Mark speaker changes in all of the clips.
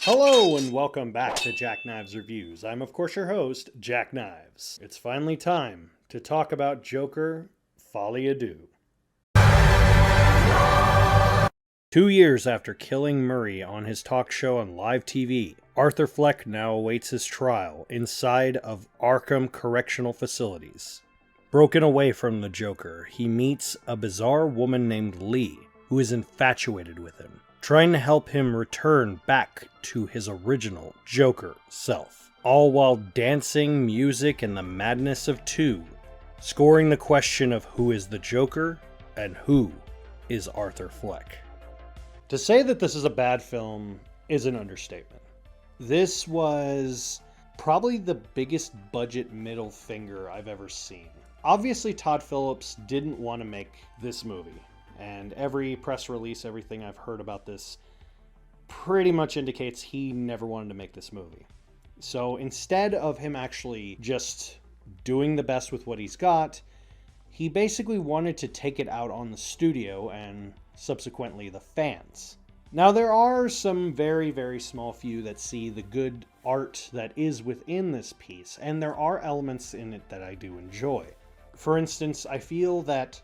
Speaker 1: Hello and welcome back to Jackknives Reviews. I'm of course your host, Jackknives. It's finally time to talk about Joker, Folie A Deux. 2 years after killing Murray on his talk show on live TV, Arthur Fleck now awaits his trial inside of Arkham Correctional Facilities. Broken away from the Joker, he meets a bizarre woman named Lee, who is infatuated with him, trying to help him return back to his original Joker self. All while dancing, music, and the madness of two, scoring the question of who is the Joker and who is Arthur Fleck. To say that this is a bad film is an understatement. This was probably the biggest budget middle finger I've ever seen. Obviously, Todd Phillips didn't want to make this movie. And every press release, everything I've heard about this pretty much indicates he never wanted to make this movie. So instead of him actually just doing the best with what he's got, he basically wanted to take it out on the studio and subsequently the fans. Now there are some very, very small few that see the good art that is within this piece, and there are elements in it that I do enjoy. For instance, I feel that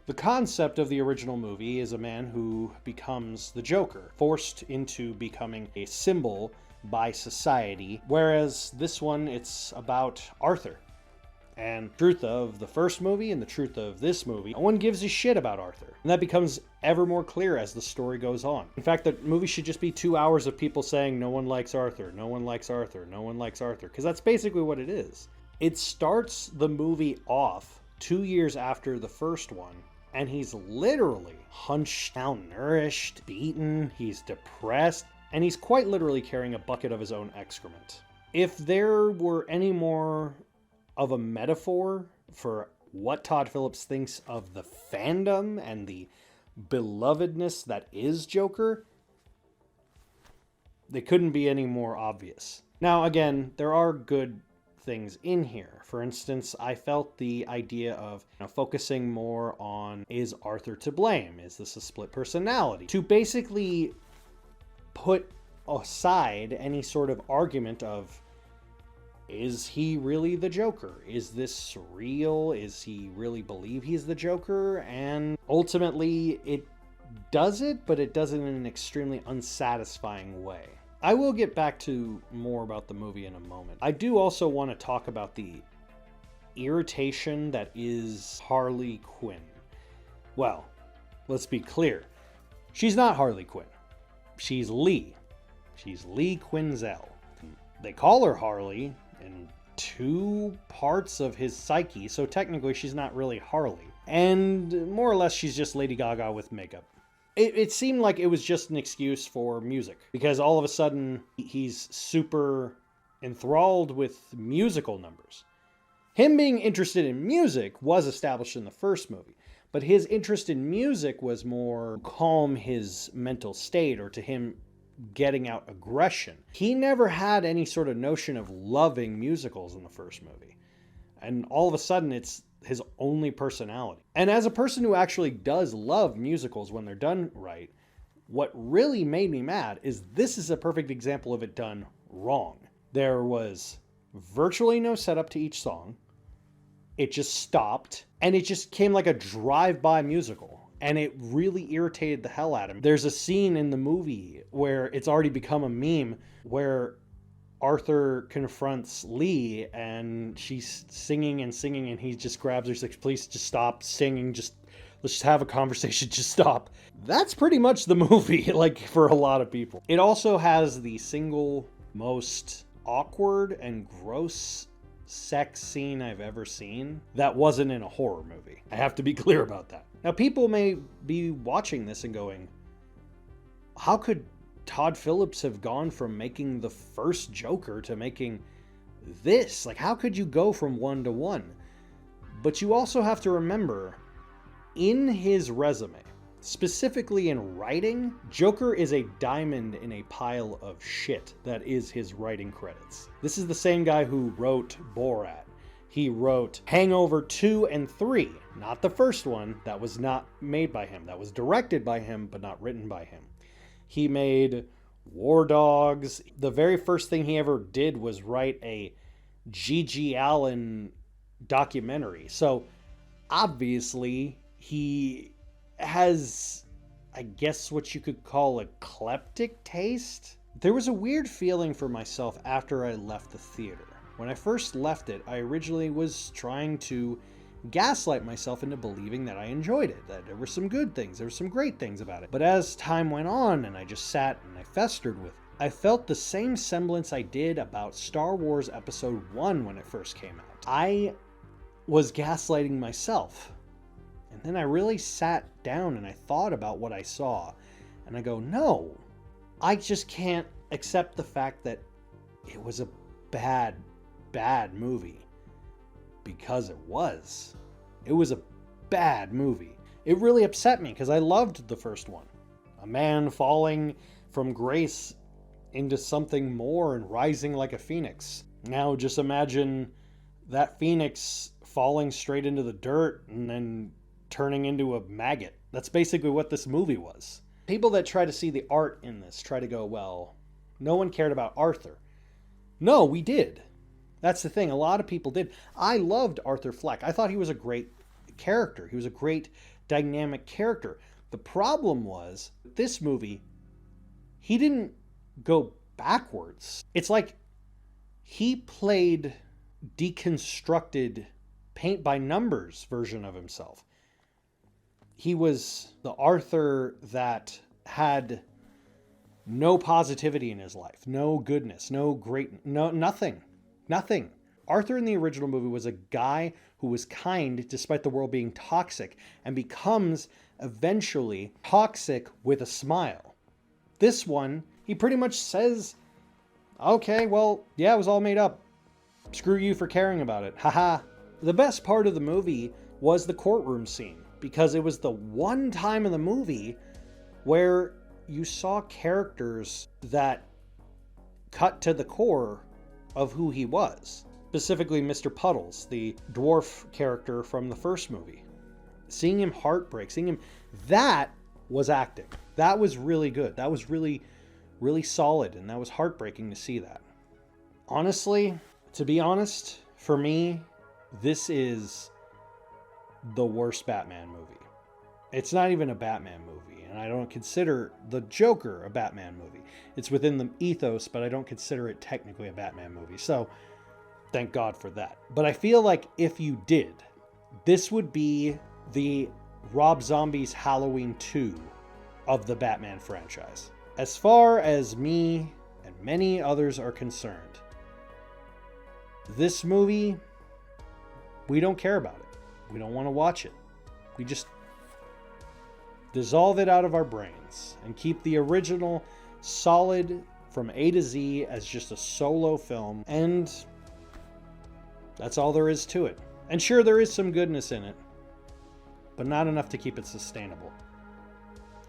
Speaker 1: the concept of the original movie is a man who becomes the Joker, forced into becoming a symbol by society, whereas this one, it's about Arthur. And the truth of the first movie and the truth of this movie, no one gives a shit about Arthur. And that becomes ever more clear as the story goes on. In fact, the movie should just be 2 hours of people saying, no one likes Arthur, no one likes Arthur, no one likes Arthur, because that's basically what it is. It starts the movie off 2 years after the first one, and he's literally hunched, malnourished, beaten, he's depressed, and he's quite literally carrying a bucket of his own excrement. If there were any more of a metaphor for what Todd Phillips thinks of the fandom and the belovedness that is Joker, they couldn't be any more obvious. Now, again, there are good things in here. For instance, I felt the idea of focusing more on, is Arthur to blame? Is this a split personality? To basically put aside any sort of argument of, is he really the Joker? Is this real? Is he really believe he's the Joker? And ultimately, it does it, but it does it in an extremely unsatisfying way. I will get back to more about the movie in a moment. I do also want to talk about the irritation that is Harley Quinn. Well, let's be clear. She's not Harley Quinn. She's Lee. She's Lee Quinzel. They call her Harley in 2 parts of his psyche, so technically she's not really Harley. And more or less she's just Lady Gaga with makeup. It seemed like it was just an excuse for music, because all of a sudden he's super enthralled with musical numbers. Him being interested in music was established in the first movie, but his interest in music was more calm his mental state, or to him getting out aggression. He never had any sort of notion of loving musicals in the first movie. And all of a sudden it's his only personality. And as a person who actually does love musicals when they're done right, what really made me mad is this is a perfect example of it done wrong. There was virtually no setup to each song. It just stopped, and it just came like a drive-by musical. And it really irritated the hell out of me. There's a scene in the movie where it's already become a meme where Arthur confronts Lee and she's singing and singing and he just grabs her, he's like, please just stop singing, let's just have a conversation, just stop. That's pretty much the movie, like, for a lot of people. It also has the single most awkward and gross sex scene I've ever seen that wasn't in a horror movie. I have to be clear about that. Now, people may be watching this and going, how could Todd Phillips have gone from making the first Joker to making this? Like, how could you go from one to one? But you also have to remember, in his resume, specifically in writing, Joker is a diamond in a pile of shit that is his writing credits. This is the same guy who wrote Borat. He wrote Hangover 2 and 3, not the first one. That was not made by him. That was directed by him, but not written by him. He made War Dogs. The very first thing he ever did was write a G.G. Allen documentary. So obviously he has, I guess, what you could call eclectic taste. There was a weird feeling for myself after I left the theater. When I first left it, I originally was trying to gaslight myself into believing that I enjoyed it, that there were some good things, there were some great things about it. But as time went on and I just sat and I festered with it, I felt the same semblance I did about Star Wars Episode 1 when it first came out. I was gaslighting myself. And then I really sat down and I thought about what I saw. And I go, no, I just can't accept the fact that it was a bad movie. Because it was. It was a bad movie. It really upset me because I loved the first one. A man falling from grace into something more and rising like a phoenix. Now just imagine that phoenix falling straight into the dirt and then turning into a maggot. That's basically what this movie was. People that try to see the art in this try to go, well, no one cared about Arthur. No, we did. That's the thing. A lot of people did. I loved Arthur Fleck. I thought he was a great character. He was a great dynamic character. The problem was, this movie, he didn't go backwards. It's like he played deconstructed paint by numbers version of himself. He was the Arthur that had no positivity in his life, no goodness, nothing. Arthur in the original movie was a guy who was kind despite the world being toxic and becomes eventually toxic with a smile. This one, he pretty much says, okay, well, yeah, it was all made up. Screw you for caring about it. Haha. The best part of the movie was the courtroom scene because it was the one time in the movie where you saw characters that cut to the core of who he was. Specifically Mr. Puddles, the dwarf character from the first movie. Seeing him heartbreak, that was acting. That was really good. That was really, really solid, and that was heartbreaking to see that. Honestly, to be honest, for me, this is the worst Batman movie. It's not even a Batman movie, and I don't consider the Joker a Batman movie. It's within the ethos, but I don't consider it technically a Batman movie, so thank God for that. But I feel like if you did, this would be the Rob Zombie's Halloween 2 of the Batman franchise. As far as me and many others are concerned, this movie, we don't care about it. We don't want to watch it. We just dissolve it out of our brains and keep the original solid from A to Z as just a solo film, and that's all there is to it. And sure, there is some goodness in it, but not enough to keep it sustainable.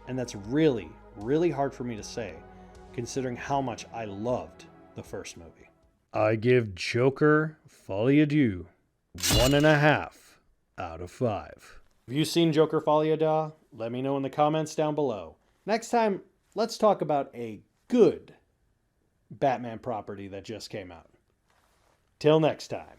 Speaker 1: And that's really, really hard for me to say, considering how much I loved the first movie. I give Joker Folie A Deux 1.5 out of 5. Have you seen Joker Folie A Deux? Let me know in the comments down below. Next time, let's talk about a good Batman property that just came out. Till next time.